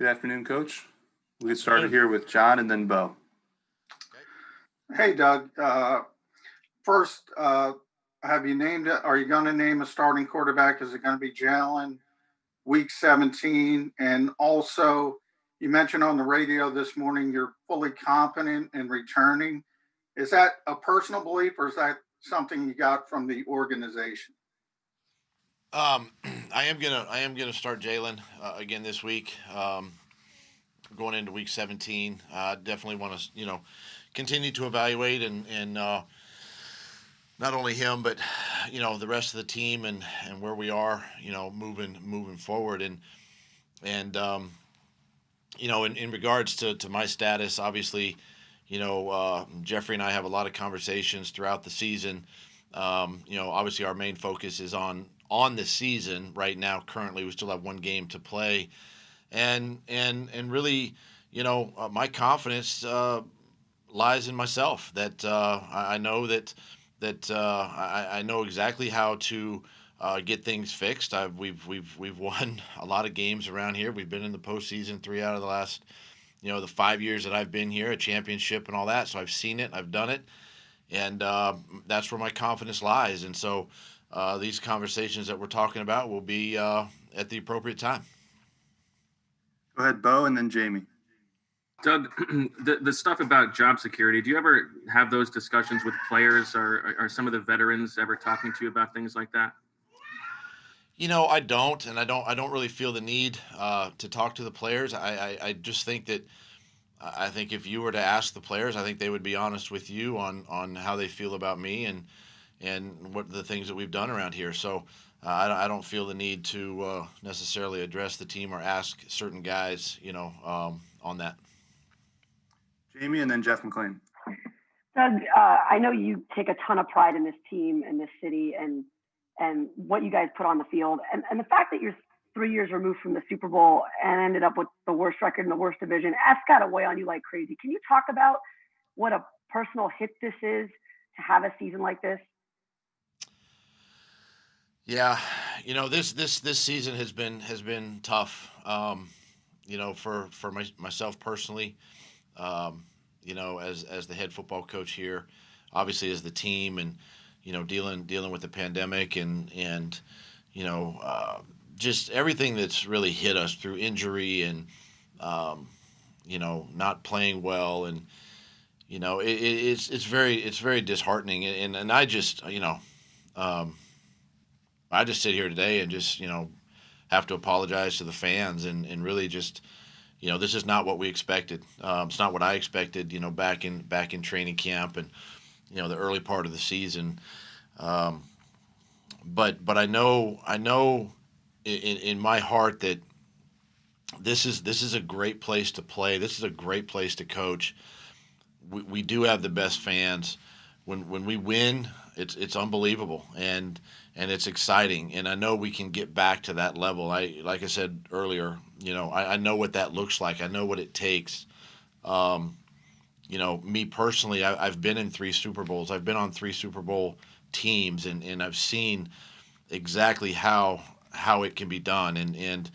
Good afternoon, Coach. We'll get started here with John and then Bo. Hey, Doug. First, have you named it? Are you going to name a starting quarterback? Is it going to be Jalen week 17? And also, you mentioned on the radio this morning you're fully confident in returning. Is that a personal belief or is that something you got from the organization? I am gonna start Jalen again this week. Going into week 17, definitely want to continue to evaluate and not only him but the rest of the team and where we are moving forward and in regards to my status, obviously Jeffrey and I have a lot of conversations throughout the season. Obviously our main focus is on the season right now. Currently, we still have one game to play, and really, my confidence lies in myself. That I know that I know exactly how to get things fixed. We've won a lot of games around here. We've been in the postseason 3 out of the last the 5 years that I've been here, a championship and all that. So I've seen it, I've done it, and that's where my confidence lies. And so. These conversations that we're talking about will be at the appropriate time. Go ahead, Bo, and then Jamie. Doug, the stuff about job security, do you ever have those discussions with players, or are some of the veterans ever talking to you about things like that? I don't, and I don't really feel the need to talk to the players. I just think that I think if you were to ask the players, I think they would be honest with you on how they feel about me and what the things that we've done around here. So I don't feel the need to necessarily address the team or ask certain guys, on that. Jamie and then Jeff McLean. Doug, I know you take a ton of pride in this team and this city and what you guys put on the field. And the fact that you're 3 years removed from the Super Bowl and ended up with the worst record in the worst division, that's got to weigh on you like crazy. Can you talk about what a personal hit this is to have a season like this? Yeah, this season has been tough. For myself personally, as the head football coach here, obviously as the team, and dealing with the pandemic and just everything that's really hit us through injury and not playing well, and it's very disheartening, and I just I just sit here today and just, have to apologize to the fans and really just, this is not what we expected. It's not what I expected, back in training camp and, the early part of the season. But I know in my heart that this is a great place to play. This is a great place to coach. We do have the best fans. When we win, it's unbelievable and it's exciting, and I know we can get back to that level. Like I said earlier, I know what that looks like. I know what it takes. Me personally, I've been in 3 Super Bowls. I've been on 3 Super Bowl teams, and I've seen exactly how it can be done, and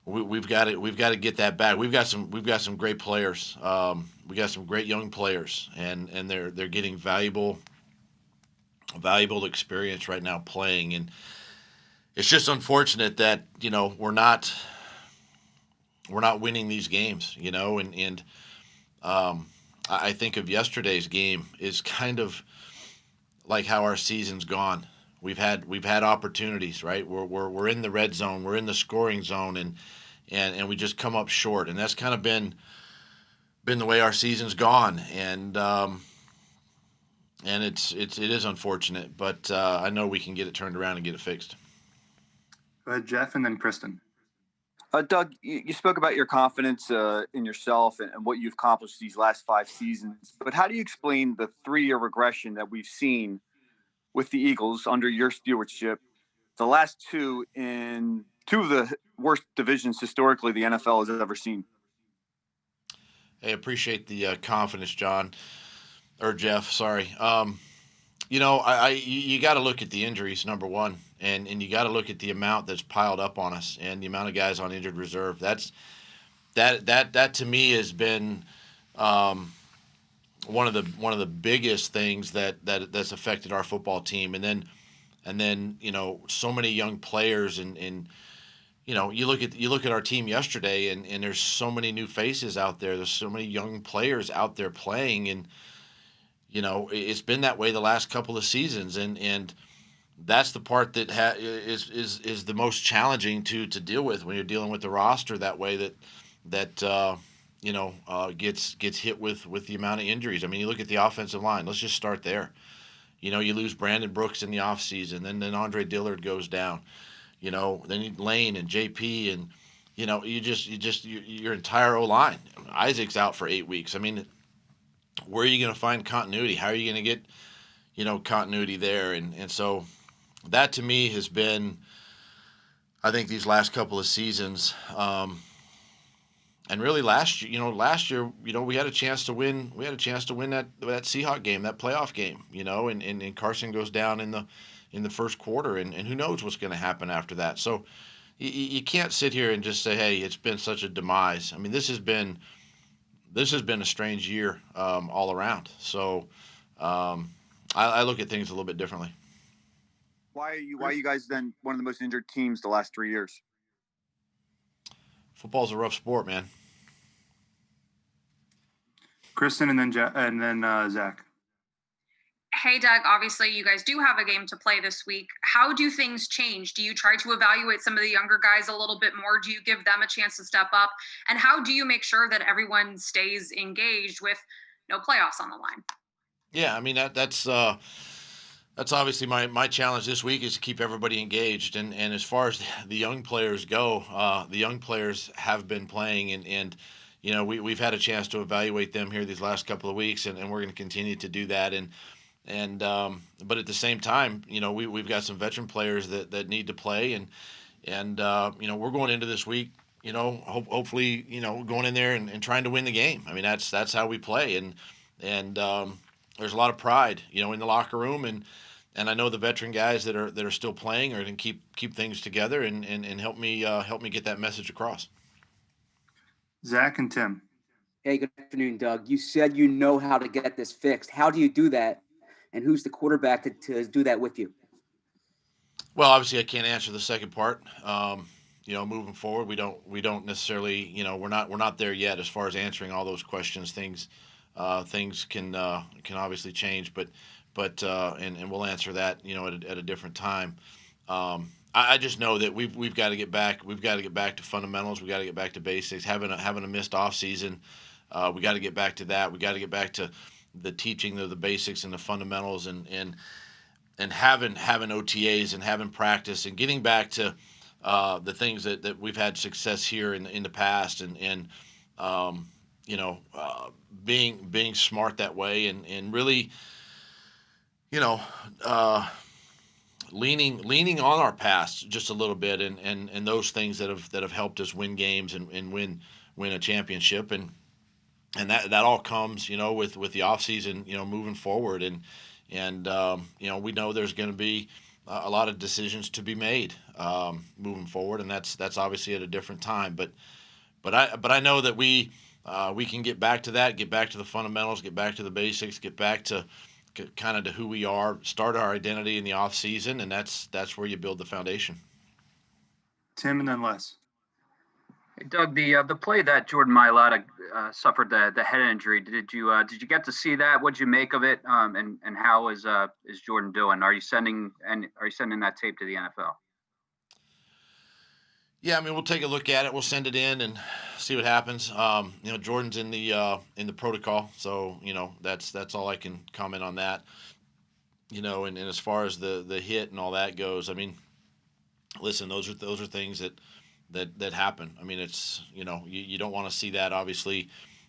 we've got to get that back. We've got some great players. We got some great young players, and they're getting valuable experience right now playing, and it's just unfortunate that we're not winning these games, and I think of yesterday's game is kind of like how our season's gone. We've had opportunities, right? We're in the red zone, we're in the scoring zone, and we just come up short, and that's kind of been the way our season's gone, and it is unfortunate, but I know we can get it turned around and get it fixed. Go ahead, Jeff, and then Kristen. Doug, you spoke about your confidence in yourself and what you've accomplished these last 5 seasons, but how do you explain the 3-year regression that we've seen with the Eagles under your stewardship, the last 2 in 2 of the worst divisions historically the NFL has ever seen? Hey, appreciate the confidence, John. Or Jeff, sorry. You got to look at the injuries, number one, and you got to look at the amount that's piled up on us and the amount of guys on injured reserve. That's that to me has been one of the biggest things that's affected our football team. And then so many young players, and you look at our team yesterday, and there's so many new faces out there. There's so many young players out there playing, and it's been that way the last couple of seasons, and that's the part that is the most challenging to deal with when you're dealing with the roster that way. That gets hit with the amount of injuries. I mean, you look at the offensive line. Let's just start there. You lose Brandon Brooks in the offseason, then Andre Dillard goes down. Then Lane and JP, and your entire O line. Isaac's out for 8 weeks. I mean, where are you going to find continuity? How are you going to get continuity there? And so that to me has been, I think, these last couple of seasons. And really last year, we had a chance to win. We had a chance to win that Seahawk game, that playoff game. And Carson goes down in the first quarter, and who knows what's going to happen after that. So you can't sit here and just say, hey, it's been such a demise. I mean, this has been a strange year all around. So I look at things a little bit differently. Why are you guys then one of the most injured teams the last 3 years? Football's a rough sport, man. Kristen, and then Zach. Hey, Doug, obviously you guys do have a game to play this week. How do things change? Do you try to evaluate some of the younger guys a little bit more? Do you give them a chance to step up? And how do you make sure that everyone stays engaged with no playoffs on the line? Yeah, I mean, that's obviously my challenge this week is to keep everybody engaged. And as far as the young players go, the young players have been playing, and we've had a chance to evaluate them here these last couple of weeks, and we're going to continue to do that. But at the same time, we've got some veteran players that need to play, and we're going into this week, hopefully, going in there and trying to win the game. I mean, that's how we play, and there's a lot of pride, in the locker room, and I know the veteran guys that are still playing are going to keep things together and help me get that message across. Zach and Tim. Hey, good afternoon, Doug. You said you know how to get this fixed. How do you do that? And who's the quarterback to do that with you? Well, obviously, I can't answer the second part. Moving forward, we don't necessarily, we're not there yet as far as answering all those questions. Things can obviously change, but we'll answer that, at a different time. I just know that we've got to get back. We've got to get back to fundamentals. We got to get back to basics. Having a missed off season, we got to get back to that. We got to get back to the teaching of the basics and the fundamentals, and having OTAs and having practice and getting back to the things that we've had success here in the past, and being smart that way, and really, leaning on our past just a little bit, and those things that have helped us win games and win a championship, and that all comes with the off season, moving forward, and we know there's going to be a lot of decisions to be made moving forward, and that's obviously at a different time, but I know that we can get back to that, get back to the fundamentals, get back to the basics, get back to kind of to who we are, start our identity in the off season, and that's where you build the foundation. Tim, and then Les. Hey, Doug, the play that Jordan Mailata suffered the head injury, did you get to see that? What'd you make of it? And how is Jordan doing? Are you sending that tape to the NFL? Yeah, I mean, we'll take a look at it. We'll send it in and see what happens. Jordan's in the protocol, so that's all I can comment on that. And as far as the hit and all that goes, I mean, listen, those are things that happen. I mean, it's you don't want to see that. Obviously,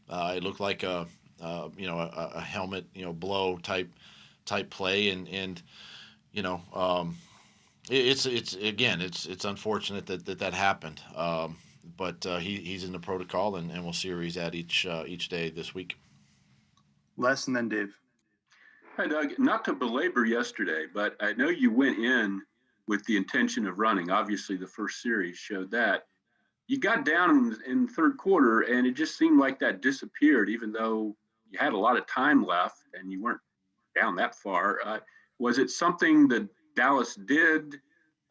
it looked like a helmet blow type play, and it's unfortunate that happened. But he's in the protocol, and we'll see where he's at each day this week. Les, and then Dave. Hi, Doug. Not to belabor yesterday, but I know you went in with the intention of running. Obviously, the first series showed that. you got down in third quarter and it just seemed like that disappeared, even though you had a lot of time left and you weren't down that far. Was it something that Dallas did?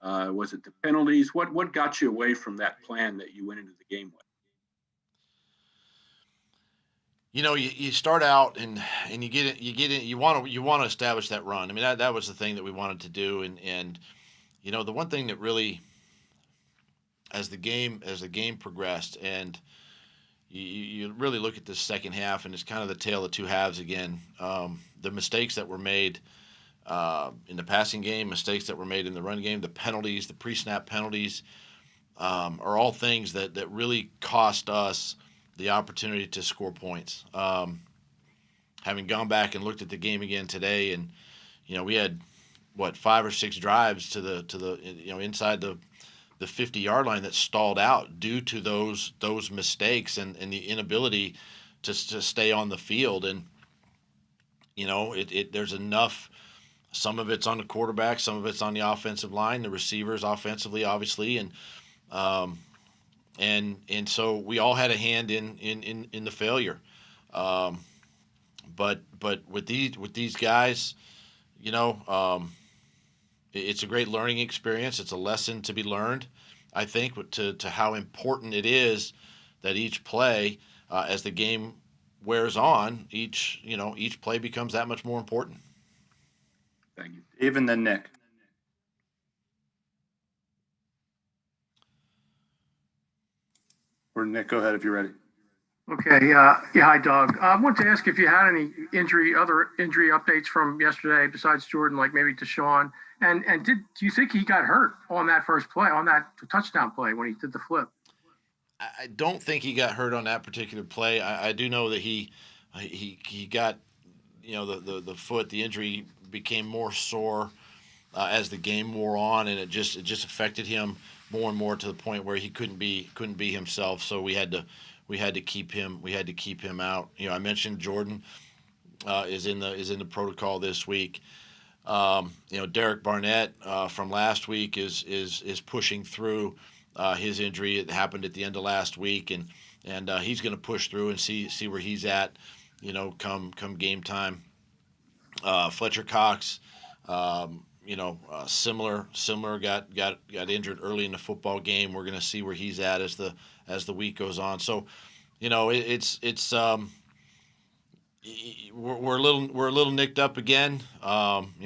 Was it the penalties? What got you away from that plan that you went into the game with? You start out and you want to establish that run. I mean, that was the thing that we wanted to do. And the one thing that really, as the game progressed, and you really look at this second half, and it's kind of the tale of two halves again. The mistakes that were made in the passing game, mistakes that were made in the run game, the penalties, the pre-snap penalties, are all things that really cost us the opportunity to score points. Having gone back and looked at the game again today, and we had 5 or 6 drives to the inside the 50-yard line that stalled out due to those mistakes and the inability to stay on the field. And there's enough. Some of it's on the quarterback, some of it's on the offensive line, the receivers offensively, obviously, and so we all had a hand in the failure. But with these guys, it's a great learning experience. It's a lesson to be learned, I think, to how important it is that each play, as the game wears on, each play becomes that much more important. Thank you. Dave and then Nick. Or Nick, go ahead if you're ready. Okay. Yeah. Hi, Doug. I wanted to ask if you had any other injury updates from yesterday besides Jordan, like maybe to Sean. And do you think he got hurt on that first play, on that touchdown play when he did the flip? I don't think he got hurt on that particular play. I do know that he got, the foot, the injury became more sore as the game wore on, and it just affected him more and more to the point where he couldn't be himself. So we had to keep him out. I mentioned Jordan is in the protocol this week. Derek Barnett from last week is pushing through his injury. It happened at the end of last week, and he's going to push through and see where he's at, come game time. Fletcher Cox, similar got injured early in the football game. We're going to see where he's at as the week goes on. So, we're a little nicked up again.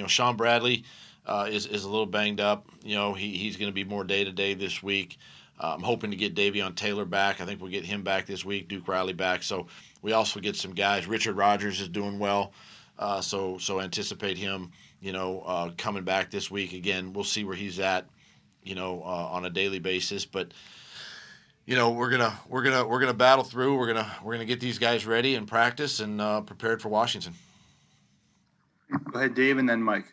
Sean Bradley is a little banged up. He's going to be more day to day this week. I'm hoping to get Davion Taylor back. I think we'll get him back this week. Duke Riley back. So we also get some guys. Richard Rodgers is doing well. So anticipate him, coming back this week. Again, we'll see where he's at, on a daily basis. But we're gonna battle through. We're gonna get these guys ready and practice and prepared for Washington. Go ahead, Dave, and then Mike.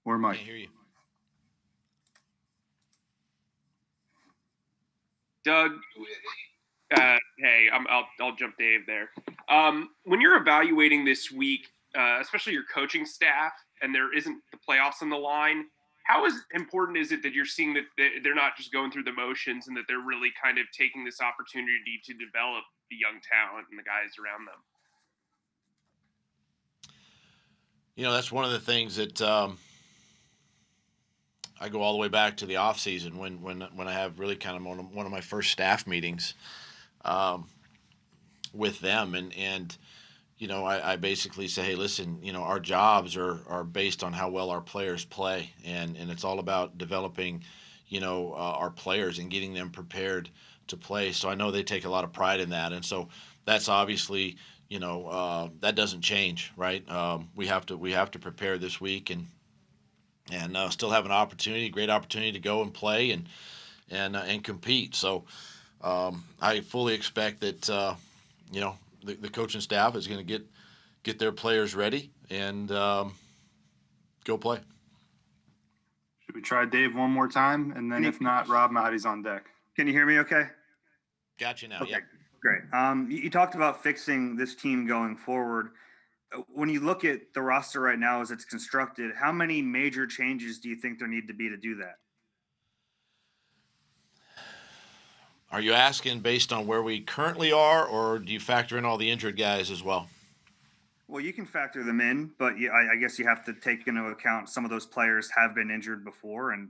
Or Mike. Can't hear you. Doug, hey, I'll jump Dave there. When you're evaluating this week, especially your coaching staff, and there isn't the playoffs on the line, how important is it that you're seeing that they're not just going through the motions and that they're really kind of taking this opportunity to develop the young talent and the guys around them? That's one of the things that I go all the way back to the off season when I have really kind of one of my first staff meetings with them, and I basically say, hey, listen, our jobs are based on how well our players play, and it's all about developing, our players and getting them prepared to play. So I know they take a lot of pride in that, and so that's obviously, that doesn't change, right? We have to prepare this week and still have great opportunity to go and play and compete. So I fully expect that the coaching staff is going to get their players ready and go play. Should we try Dave one more time? And then if not, Rob Mahdi's on deck. Can you hear me okay? Got you now. Okay, Yeah. great. You talked about fixing this team going forward. when you look at the roster right now as it's constructed, how many major changes do you think there need to be to do that? Are you asking based on where we currently are, or do you factor in all the injured guys as well? Well, you can factor them in, but I guess you have to take into account some of those players have been injured before, and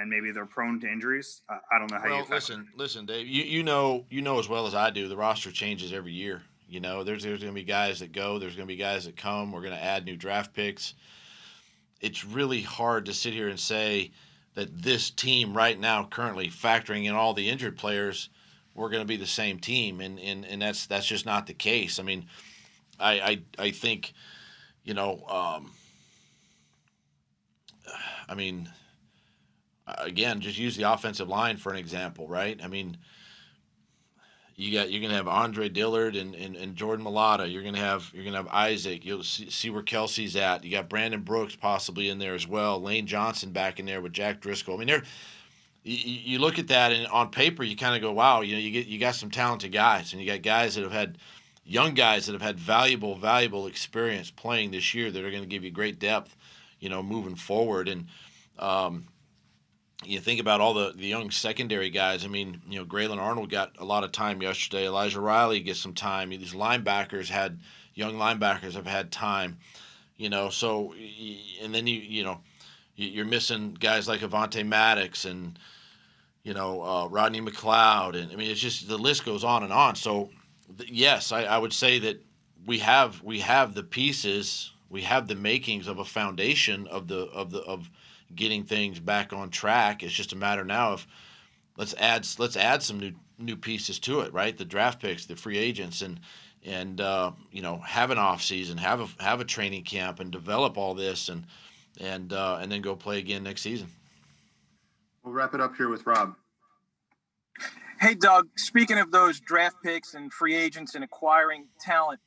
maybe they're prone to injuries. I don't know how you. Well, listen, Dave. You know as well as I do. The roster changes every year. You know, there's going to be guys that go. There's going to be guys that come. We're going to add new draft picks. It's really hard to sit here and say that this team right now, currently factoring in all the injured players, we're going to be the same team, and that's just not the case. I mean, I think, you know, I mean, again, just use the offensive line for an example, right? I mean, you're going to have Andre Dillard and Jordan Mailata. You're going to have Isaac. You'll see where Kelsey's at. You got Brandon Brooks possibly in there as well. Lane Johnson back in there with Jack Driscoll. I mean, you look at that, and on paper you kind of go, wow, you know, you got some talented guys, and you got guys that have had young guys that have had valuable experience playing this year that are going to give you great depth, you know, moving forward. And you think about all the young secondary guys. I mean, you know, Graylin Arnold got a lot of time yesterday. Elijah Riley gets some time. These young linebackers have had time, you know. So, and then you're missing guys like Avonte Maddox and, you know, Rodney McLeod. And I mean, it's just, the list goes on and on. So yes, I would say that we have the pieces, we have the makings of a foundation of getting things back on track. It's just a matter now of let's add some new pieces to it, right? The draft picks, the free agents, and you know, have an off season, have a training camp, and develop all this, and then go play again next season. We'll wrap it up here with Rob. Hey, Doug, speaking of those draft picks and free agents and acquiring talent,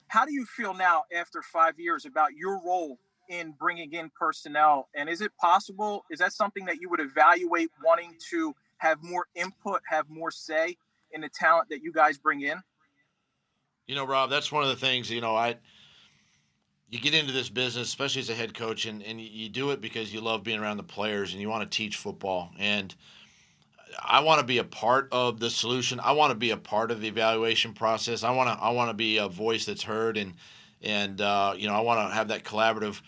how do you feel now after 5 years about your role in bringing in personnel? And is it possible, is that something that you would evaluate, wanting to have more input, have more say in the talent that you guys bring in? You know, Rob, that's one of the things, you know, you get into this business, especially as a head coach, and you do it because you love being around the players and you want to teach football. And I want to be a part of the solution. I want to be a part of the evaluation process. I want to be a voice that's heard, and you know, I want to have that collaborative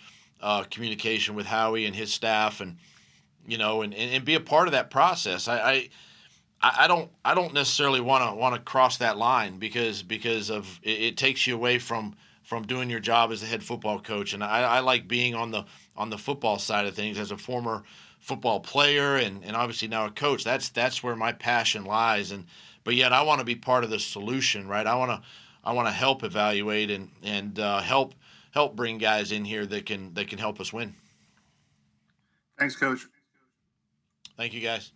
communication with Howie and his staff, and you know, and be a part of that process. I don't necessarily want to cross that line because of it takes you away from doing your job as a head football coach. And I like being on the football side of things as a former football player and obviously now a coach. That's where my passion lies. But yet I want to be part of the solution, right? I want to help evaluate and help bring guys in here that can help us win. Thanks, Coach. Thank you, guys.